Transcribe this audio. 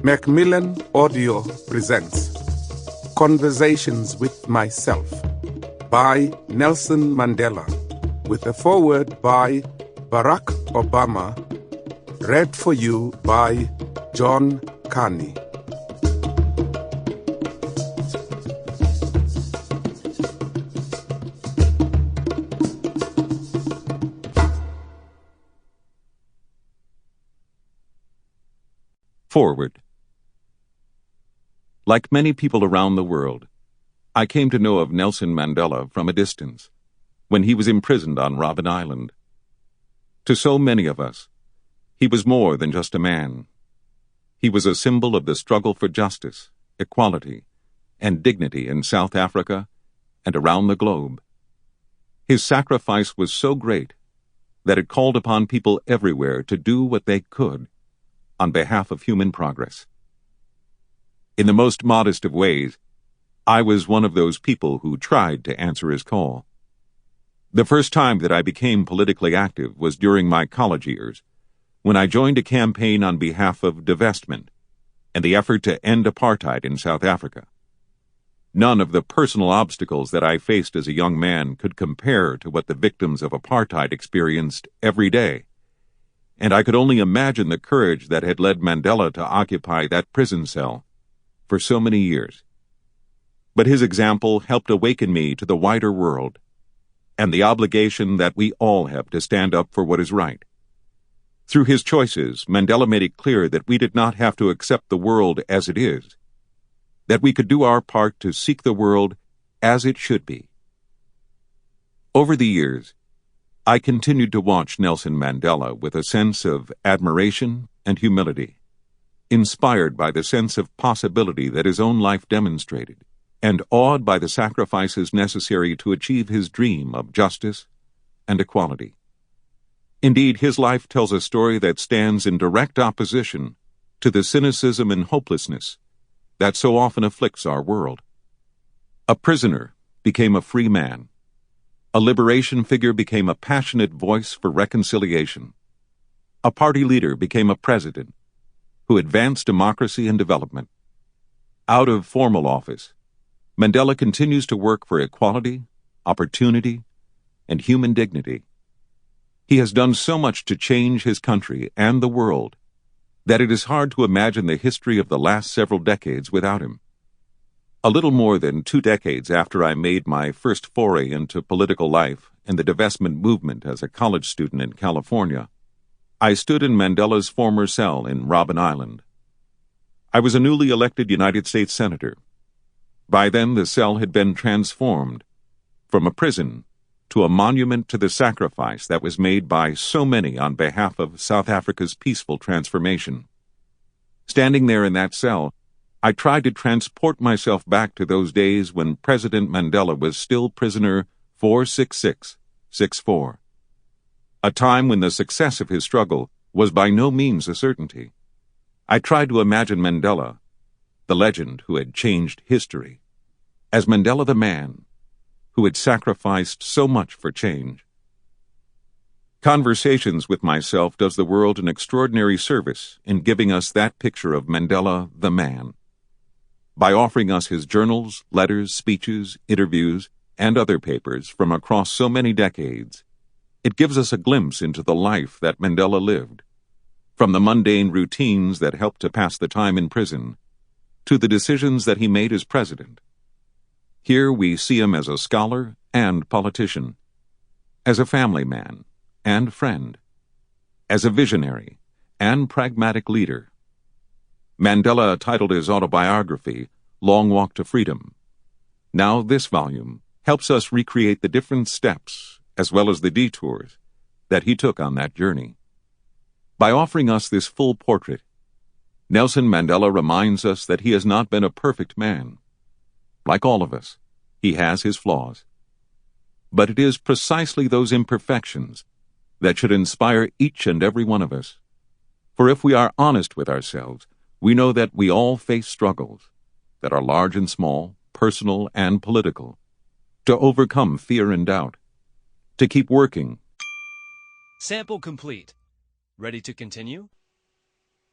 Macmillan Audio presents Conversations with Myself by Nelson Mandela, with a foreword by Barack Obama, read for you by John Kani. Forward. Like many people around the world, I came to know of Nelson Mandela from a distance, when he was imprisoned on Robben Island. To so many of us, he was more than just a man. He was a symbol of the struggle for justice, equality, and dignity in South Africa and around the globe. His sacrifice was so great that it called upon people everywhere to do what they could on behalf of human progress. In the most modest of ways, I was one of those people who tried to answer his call. The first time that I became politically active was during my college years, when I joined a campaign on behalf of divestment and the effort to end apartheid in South Africa. None of the personal obstacles that I faced as a young man could compare to what the victims of apartheid experienced every day, and I could only imagine the courage that had led Mandela to occupy that prison cell for so many years. But his example helped awaken me to the wider world and the obligation that we all have to stand up for what is right. Through his choices, Mandela made it clear that we did not have to accept the world as it is, that we could do our part to seek the world as it should be. Over the years, I continued to watch Nelson Mandela with a sense of admiration and humility, inspired by the sense of possibility that his own life demonstrated, and awed by the sacrifices necessary to achieve his dream of justice and equality. Indeed, his life tells a story that stands in direct opposition to the cynicism and hopelessness that so often afflicts our world. A prisoner became a free man. A liberation figure became a passionate voice for reconciliation. A party leader became a president who advanced democracy and development. Out of formal office, Mandela continues to work for equality, opportunity, and human dignity. He has done so much to change his country and the world that it is hard to imagine the history of the last several decades without him. A little more than 2 decades after I made my first foray into political life and the divestment movement as a college student in California, I stood in Mandela's former cell in Robben Island. I was a newly elected United States Senator. By then, the cell had been transformed from a prison to a monument to the sacrifice that was made by so many on behalf of South Africa's peaceful transformation. Standing there in that cell, I tried to transport myself back to those days when President Mandela was still prisoner 46664. A time when the success of his struggle was by no means a certainty. I tried to imagine Mandela, the legend who had changed history, as Mandela the man who had sacrificed so much for change. Conversations with Myself does the world an extraordinary service in giving us that picture of Mandela the man. By offering us his journals, letters, speeches, interviews, and other papers from across so many decades, it gives us a glimpse into the life that Mandela lived, from the mundane routines that helped to pass the time in prison, to the decisions that he made as president. Here we see him as a scholar and politician, as a family man and friend, as a visionary and pragmatic leader. Mandela titled his autobiography, Long Walk to Freedom. Now this volume helps us recreate the different steps as well as the detours that he took on that journey. By offering us this full portrait, Nelson Mandela reminds us that he has not been a perfect man. Like all of us, he has his flaws. But it is precisely those imperfections that should inspire each and every one of us. For if we are honest with ourselves, we know that we all face struggles that are large and small, personal and political, to overcome fear and doubt, to keep working. Sample complete. Ready to continue?